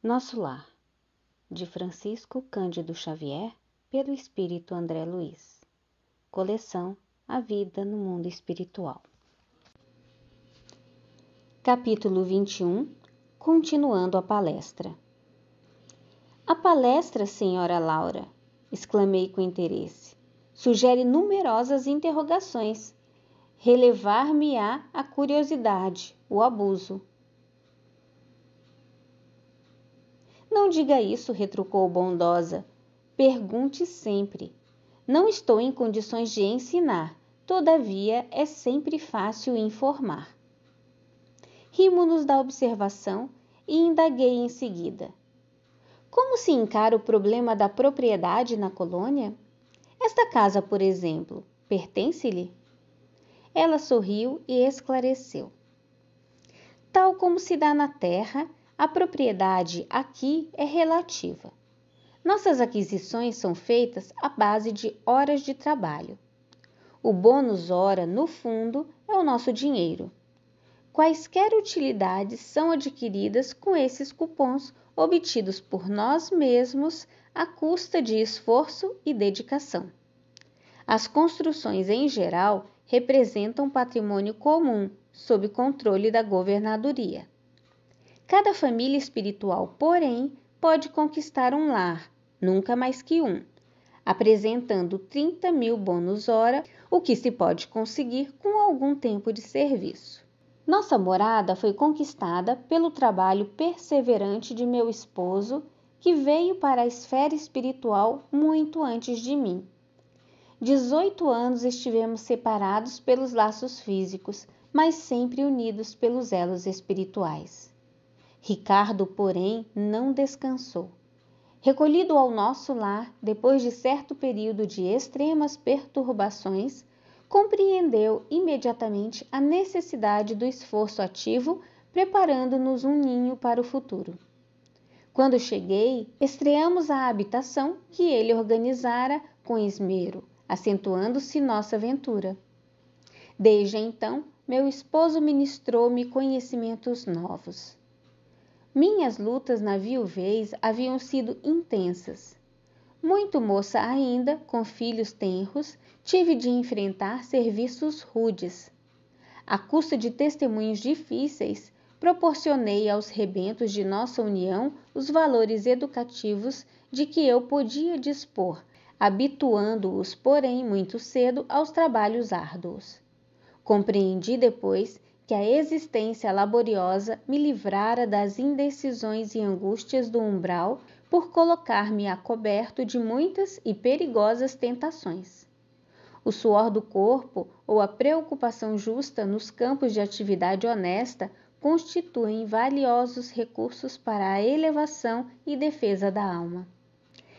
Nosso Lar, de Francisco Cândido Xavier, pelo Espírito André Luiz. Coleção A Vida no Mundo Espiritual. Capítulo 21. Continuando a palestra. A palestra, senhora Laura, exclamei com interesse, sugere numerosas interrogações. Relevar-me-á a curiosidade, o abuso. Não diga isso, retrucou bondosa. Pergunte sempre. Não estou em condições de ensinar, todavia é sempre fácil informar. Rimo-nos da observação e indaguei em seguida. Como se encara o problema da propriedade na colônia? Esta casa, por exemplo, pertence-lhe? Ela sorriu e esclareceu. Tal como se dá na terra, a propriedade aqui é relativa. Nossas aquisições são feitas à base de horas de trabalho. O bônus hora, no fundo, é o nosso dinheiro. Quaisquer utilidades são adquiridas com esses cupons obtidos por nós mesmos à custa de esforço e dedicação. As construções, em geral, representam patrimônio comum, sob controle da governadoria. Cada família espiritual, porém, pode conquistar um lar, nunca mais que um, apresentando 30.000 bônus hora, o que se pode conseguir com algum tempo de serviço. Nossa morada foi conquistada pelo trabalho perseverante de meu esposo, que veio para a esfera espiritual muito antes de mim. 18 anos estivemos separados pelos laços físicos, mas sempre unidos pelos elos espirituais. Ricardo, porém, não descansou. Recolhido ao nosso lar, depois de certo período de extremas perturbações, compreendeu imediatamente a necessidade do esforço ativo, preparando-nos um ninho para o futuro. Quando cheguei, estreamos a habitação que ele organizara com esmero, acentuando-se nossa aventura. Desde então, meu esposo ministrou-me conhecimentos novos. Minhas lutas na viuvez haviam sido intensas. Muito moça ainda, com filhos tenros, tive de enfrentar serviços rudes. À custa de testemunhos difíceis, proporcionei aos rebentos de nossa união os valores educativos de que eu podia dispor, habituando-os, porém, muito cedo aos trabalhos árduos. Compreendi depois que a existência laboriosa me livrara das indecisões e angústias do umbral por colocar-me a coberto de muitas e perigosas tentações. O suor do corpo ou a preocupação justa nos campos de atividade honesta constituem valiosos recursos para a elevação e defesa da alma.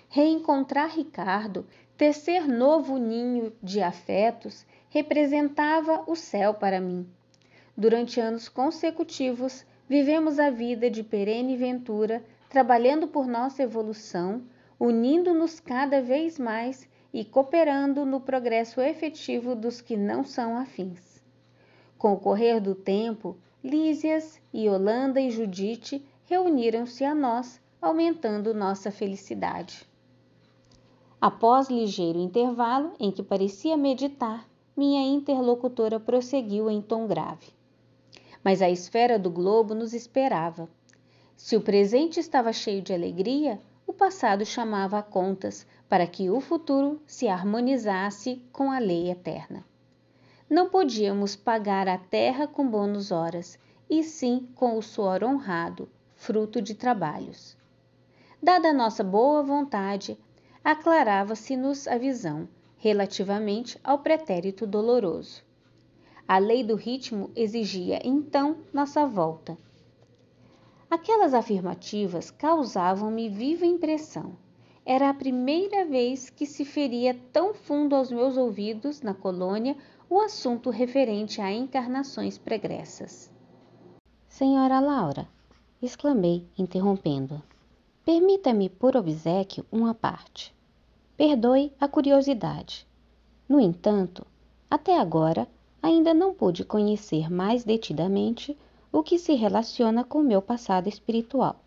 Reencontrar Ricardo, tecer novo ninho de afetos, representava o céu para mim. Durante anos consecutivos, vivemos a vida de perene ventura, trabalhando por nossa evolução, unindo-nos cada vez mais e cooperando no progresso efetivo dos que não são afins. Com o correr do tempo, Lísias, Yolanda e Judite reuniram-se a nós, aumentando nossa felicidade. Após ligeiro intervalo, em que parecia meditar, minha interlocutora prosseguiu em tom grave. Mas a esfera do globo nos esperava. Se o presente estava cheio de alegria, o passado chamava a contas para que o futuro se harmonizasse com a lei eterna. Não podíamos pagar a terra com bônus horas, e sim com o suor honrado, fruto de trabalhos. Dada a nossa boa vontade, aclarava-se-nos a visão, relativamente ao pretérito doloroso. A lei do ritmo exigia, então, nossa volta. Aquelas afirmativas causavam-me viva impressão. Era a primeira vez que se feria tão fundo aos meus ouvidos, na colônia, o assunto referente a encarnações pregressas. Senhora Laura, exclamei, interrompendo-a, permita-me por obséquio uma parte. Perdoe a curiosidade. No entanto, até agora, ainda não pude conhecer mais detidamente o que se relaciona com meu passado espiritual.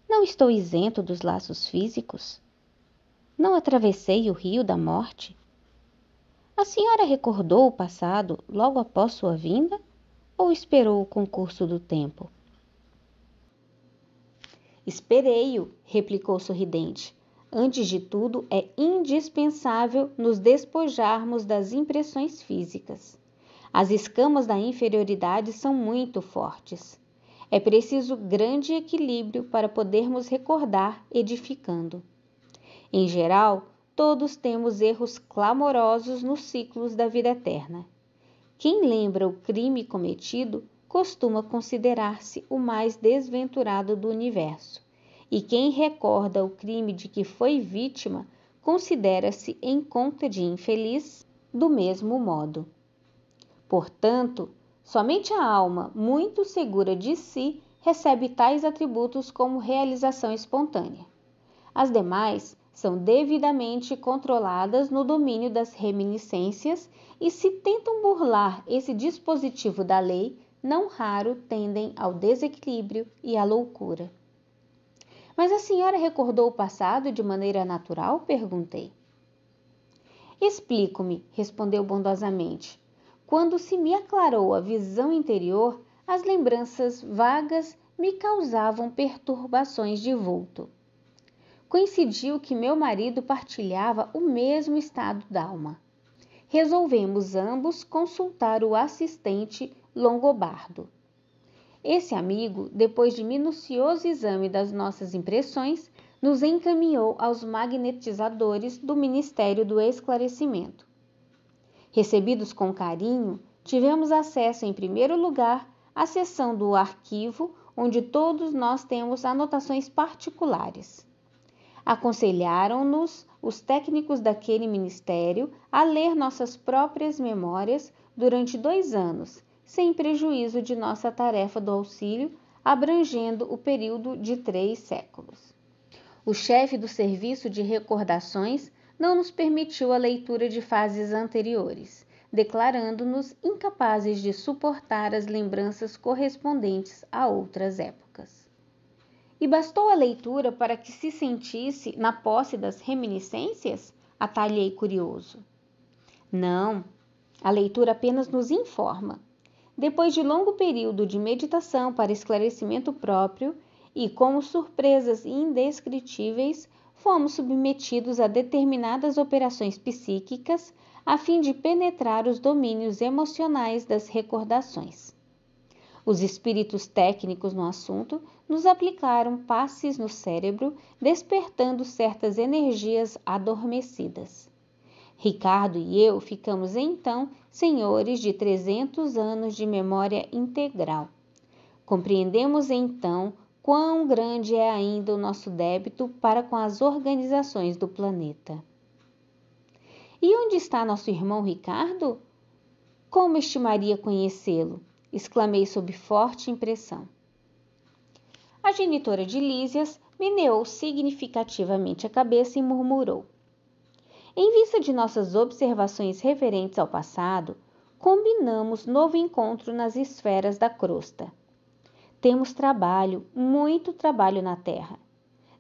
Não estou isento dos laços físicos? Não atravessei o rio da morte? A senhora recordou o passado logo após sua vinda ou esperou o concurso do tempo? Esperei-o, replicou sorridente. Antes de tudo, é indispensável nos despojarmos das impressões físicas. As escamas da inferioridade são muito fortes. É preciso grande equilíbrio para podermos recordar edificando. Em geral, todos temos erros clamorosos nos ciclos da vida eterna. Quem lembra o crime cometido costuma considerar-se o mais desventurado do universo, e quem recorda o crime de que foi vítima considera-se em conta de infeliz do mesmo modo. Portanto, somente a alma muito segura de si recebe tais atributos como realização espontânea. As demais são devidamente controladas no domínio das reminiscências e, se tentam burlar esse dispositivo da lei, não raro tendem ao desequilíbrio e à loucura. Mas a senhora recordou o passado de maneira natural? Perguntei. Explico-me, respondeu bondosamente. Quando se me aclarou a visão interior, as lembranças vagas me causavam perturbações de vulto. Coincidiu que meu marido partilhava o mesmo estado d'alma. Resolvemos ambos consultar o assistente longobardo. Esse amigo, depois de minucioso exame das nossas impressões, nos encaminhou aos magnetizadores do Ministério do Esclarecimento. Recebidos com carinho, tivemos acesso em primeiro lugar à seção do arquivo, onde todos nós temos anotações particulares. Aconselharam-nos os técnicos daquele ministério a ler nossas próprias memórias durante 2 anos, sem prejuízo de nossa tarefa do auxílio, abrangendo o período de 3 séculos. O chefe do serviço de recordações não nos permitiu a leitura de fases anteriores, declarando-nos incapazes de suportar as lembranças correspondentes a outras épocas. E bastou a leitura para que se sentisse na posse das reminiscências? Atalhei curioso. Não, a leitura apenas nos informa. Depois de longo período de meditação para esclarecimento próprio e com surpresas indescritíveis, fomos submetidos a determinadas operações psíquicas a fim de penetrar os domínios emocionais das recordações. Os espíritos técnicos no assunto nos aplicaram passes no cérebro, despertando certas energias adormecidas. Ricardo e eu ficamos então senhores de 300 anos de memória integral. Compreendemos então quão grande é ainda o nosso débito para com as organizações do planeta. E onde está nosso irmão Ricardo? Como estimaria conhecê-lo? Exclamei sob forte impressão. A genitora de Lísias meneou significativamente a cabeça e murmurou. Em vista de nossas observações referentes ao passado, combinamos novo encontro nas esferas da crosta. Temos trabalho, muito trabalho na Terra.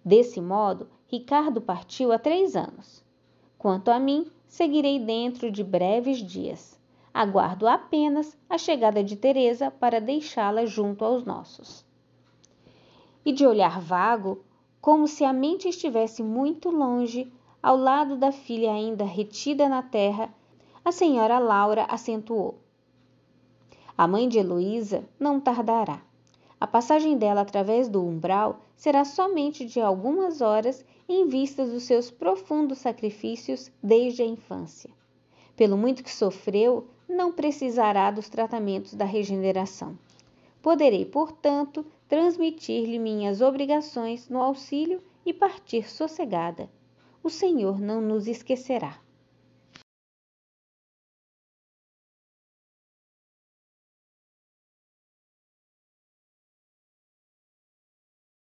Desse modo, Ricardo partiu há 3 anos. Quanto a mim, seguirei dentro de breves dias. Aguardo apenas a chegada de Teresa para deixá-la junto aos nossos. E de olhar vago, como se a mente estivesse muito longe, ao lado da filha ainda retida na terra, a senhora Laura acentuou. A mãe de Heloísa não tardará. A passagem dela através do umbral será somente de algumas horas em vista dos seus profundos sacrifícios desde a infância. Pelo muito que sofreu, não precisará dos tratamentos da regeneração. Poderei, portanto, transmitir-lhe minhas obrigações no auxílio e partir sossegada. O Senhor não nos esquecerá.